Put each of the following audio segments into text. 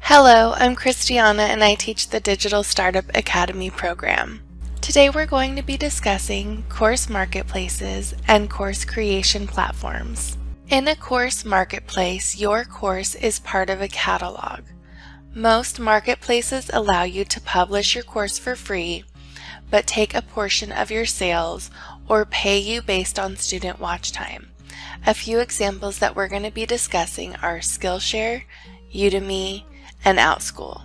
Hello, I'm Christiana and I teach the Digital Startup Academy program. Today we're going to be discussing course marketplaces and course creation platforms. In a course marketplace, your course is part of a catalog. Most marketplaces allow you to publish your course for free, but take a portion of your sales or pay you based on student watch time. A few examples that we're going to be discussing are Skillshare, Udemy, and OutSchool.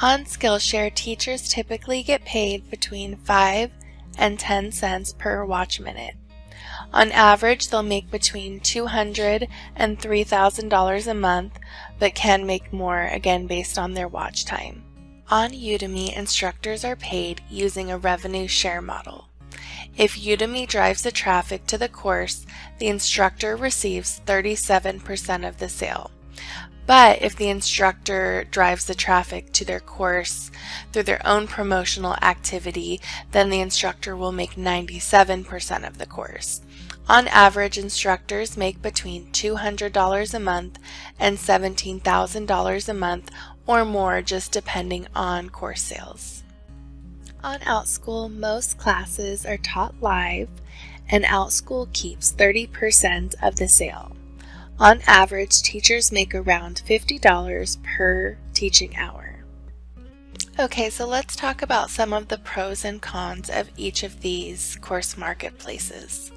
On Skillshare, teachers typically get paid between 5 and 10 cents per watch minute. On average, they'll make between $200 and $3,000 a month, but can make more, again based on their watch time. On Udemy, instructors are paid using a revenue share model. If Udemy drives the traffic to the course, the instructor receives 37% of the sale. But if the instructor drives the traffic to their course through their own promotional activity, then the instructor will make 97% of the course. On average, instructors make between $200 a month and $17,000 a month or more, just depending on course sales. On OutSchool, most classes are taught live, and OutSchool keeps 30% of the sale. On average, teachers make around $50 per teaching hour. Okay, so let's talk about some of the pros and cons of each of these course marketplaces.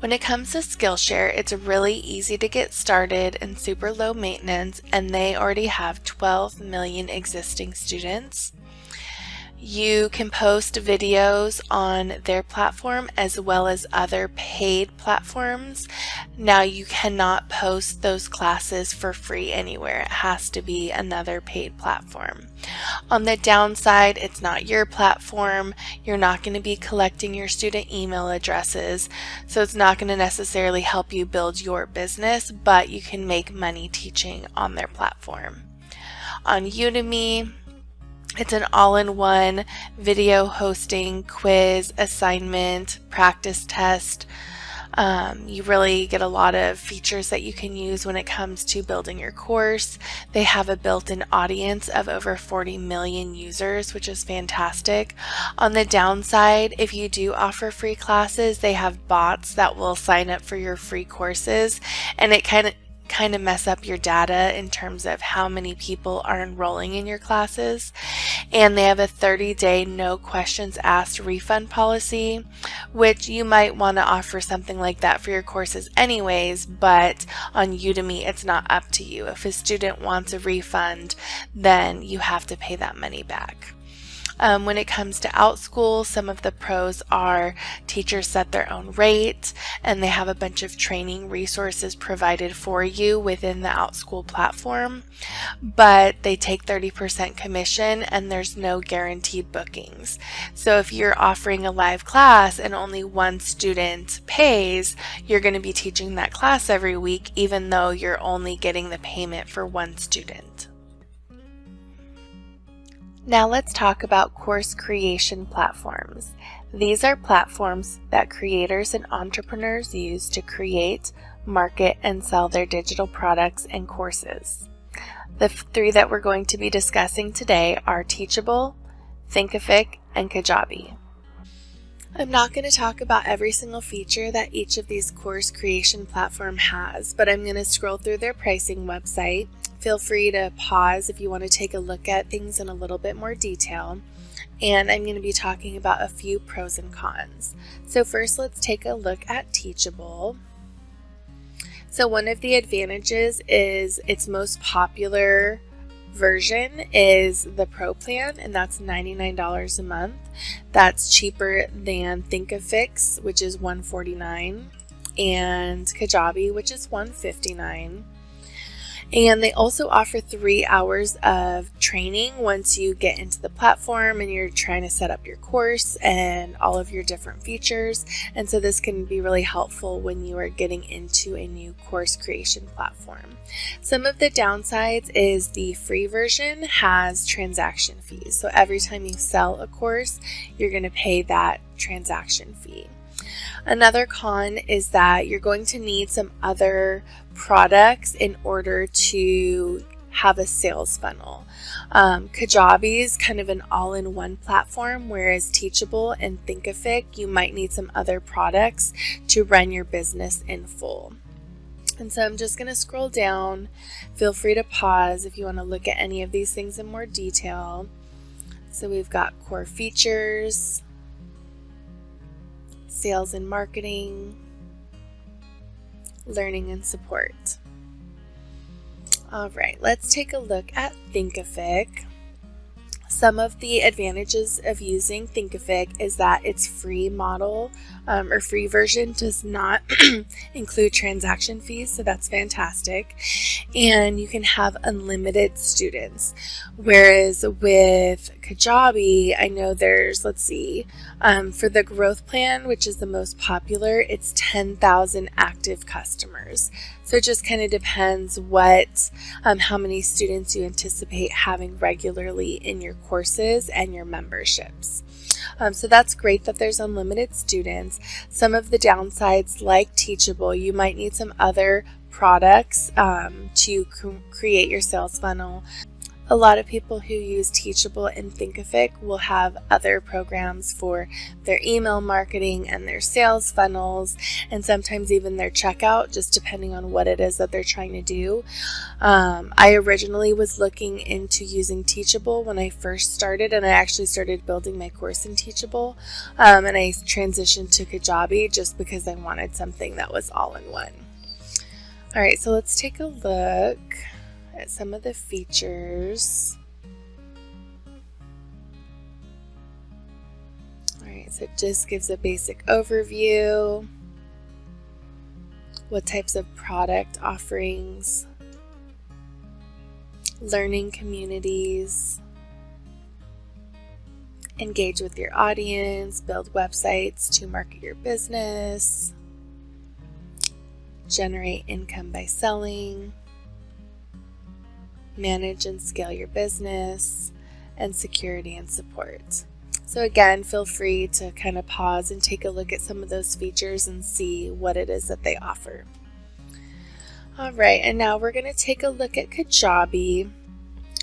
When it comes to Skillshare, it's really easy to get started and super low maintenance, and they already have 12 million existing students. You can post videos on their platform as well as other paid platforms. Now, you cannot post those classes for free anywhere. It has to be another paid platform. On the downside, it's not your platform. You're not going to be collecting your student email addresses, so it's not going to necessarily help you build your business, but you can make money teaching on their platform. On Udemy, it's an all-in-one video hosting, quiz, assignment, practice test. You really get a lot of features that you can use when it comes to building your course. They have a built-in audience of over 40 million users, which is fantastic. On the downside, if you do offer free classes, they have bots that will sign up for your free courses, and it kind of mess up your data in terms of how many people are enrolling in your classes. And they have a 30-day no questions asked refund policy, which you might want to offer something like that for your courses anyways, but on Udemy it's not up to you. If a student wants a refund, then you have to pay that money back. When it comes to OutSchool, some of the pros are teachers set their own rate, and they have a bunch of training resources provided for you within the OutSchool platform, but they take 30% commission and there's no guaranteed bookings. So if you're offering a live class and only one student pays, you're going to be teaching that class every week, even though you're only getting the payment for one student. Now let's talk about course creation platforms. These are platforms that creators and entrepreneurs use to create, market, and sell their digital products and courses. The three that we're going to be discussing today are Teachable, Thinkific, and Kajabi. I'm not going to talk about every single feature that each of these course creation platform has, but I'm going to scroll through their pricing website. Feel free to pause if you want to take a look at things in a little bit more detail. And I'm going to be talking about a few pros and cons. So first, let's take a look at Teachable. So one of the advantages is its most popular version is the Pro plan, and that's $99 a month. That's cheaper than Thinkific, which is $149, and Kajabi, which is $159. And they also offer 3 hours of training once you get into the platform and you're trying to set up your course and all of your different features. And so this can be really helpful when you are getting into a new course creation platform. Some of the downsides is the free version has transaction fees. So every time you sell a course, you're going to pay that transaction fee. Another con is that you're going to need some other products in order to have a sales funnel. Kajabi is kind of an all-in-one platform, whereas Teachable and Thinkific, you might need some other products to run your business in full. And so I'm just going to scroll down. Feel free to pause if you want to look at any of these things in more detail. So we've got core features, sales and marketing, learning and support. All right, let's take a look at Thinkific. Some of the advantages of using Thinkific is that its free model or free version does not include transaction fees, so that's fantastic. And you can have unlimited students. Whereas with Kajabi, I know there's, let's see, for the growth plan, which is the most popular, it's 10,000 active customers. So it just kind of depends what, how many students you anticipate having regularly in your courses and your memberships. So that's great that there's unlimited students. Some of the downsides, like Teachable, you might need some other products to create your sales funnel. A lot of people who use Teachable and Thinkific will have other programs for their email marketing and their sales funnels, and sometimes even their checkout, just depending on what it is that they're trying to do. I originally was looking into using Teachable when I first started, and I actually started building my course in Teachable, and I transitioned to Kajabi just because I wanted something that was all-in-one. All right, so let's take a look at some of the features. Alright, so it just gives a basic overview, what types of product offerings, learning communities, engage with your audience, build websites to market your business, generate income by selling, manage and scale your business, and security and support. So again, feel free to kind of pause and take a look at some of those features and see what it is that they offer. All right, and now we're going to take a look at Kajabi.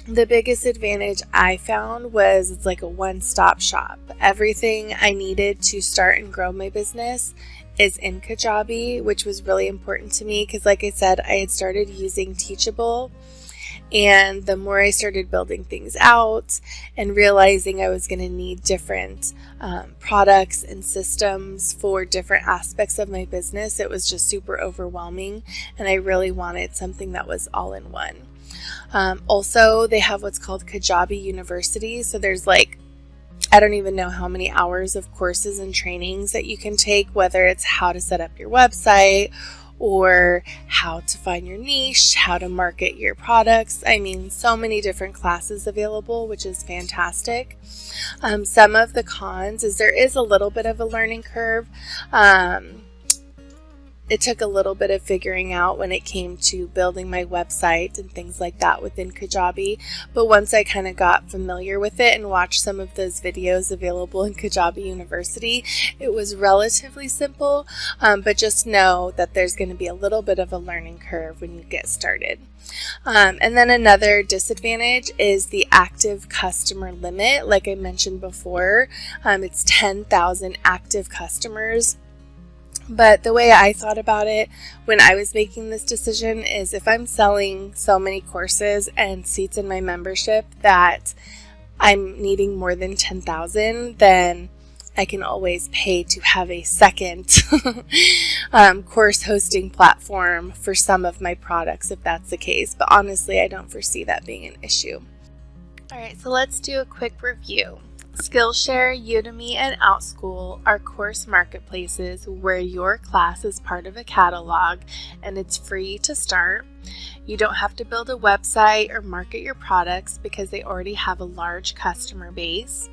The biggest advantage I found was it's like a one-stop shop. Everything I needed to start and grow my business is in Kajabi, which was really important to me because, like I said, I had started using Teachable. And the more I started building things out and realizing I was going to need different products and systems for different aspects of my business, it was just super overwhelming, and I really wanted something that was all-in-one. Also, they have what's called Kajabi University, so there's like, I don't even know how many hours of courses and trainings that you can take, whether it's how to set up your website or how to find your niche, how to market your products. I mean, so many different classes available, which is fantastic. Some of the cons is there is a little bit of a learning curve. It took a little bit of figuring out when it came to building my website and things like that within Kajabi. But once I kind of got familiar with it and watched some of those videos available in Kajabi University, it was relatively simple. But just know that there's going to be a little bit of a learning curve when you get started. And then another disadvantage is the active customer limit. Like I mentioned before, it's 10,000 active customers. But the way I thought about it when I was making this decision is if I'm selling so many courses and seats in my membership that I'm needing more than 10,000, then I can always pay to have a second course hosting platform for some of my products if that's the case. But honestly, I don't foresee that being an issue. All right, so let's do a quick review. Skillshare, Udemy, and OutSchool are course marketplaces where your class is part of a catalog and it's free to start. You don't have to build a website or market your products because they already have a large customer base.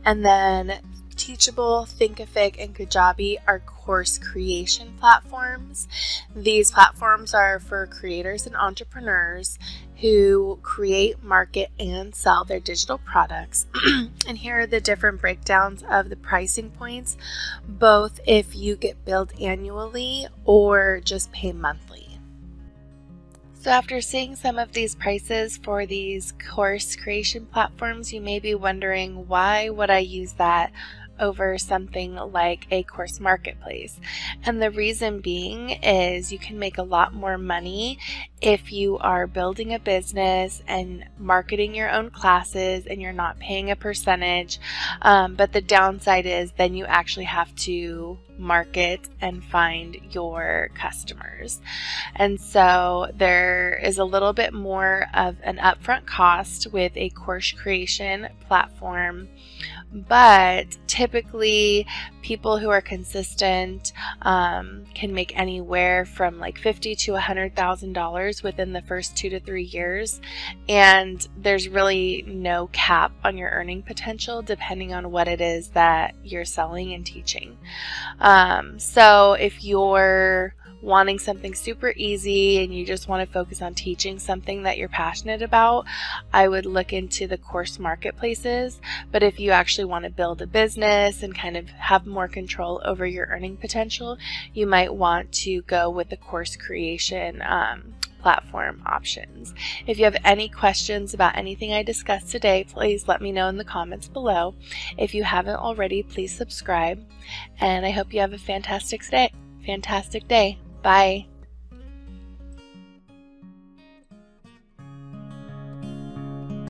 And then Teachable, Thinkific, and Kajabi are course creation platforms. These platforms are for creators and entrepreneurs who create, market, and sell their digital products. And here are the different breakdowns of the pricing points, both if you get billed annually or just pay monthly. So after seeing some of these prices for these course creation platforms, you may be wondering, why would I use that over something like a course marketplace? And the reason being is you can make a lot more money if you are building a business and marketing your own classes and you're not paying a percentage. But the downside is then you actually have to market and find your customers. And so there is a little bit more of an upfront cost with a course creation platform. But typically people who are consistent can make anywhere from like $50,000 to $100,000 within the first 2 to 3 years, and there's really no cap on your earning potential depending on what it is that you're selling and teaching. So if you're wanting something super easy and you just want to focus on teaching something that you're passionate about, I would look into the course marketplaces. But if you actually want to build a business and kind of have more control over your earning potential, you might want to go with the course creation platform options. If you have any questions about anything I discussed today, please let me know in the comments below. If you haven't already, please subscribe, and I hope you have a fantastic day. Bye.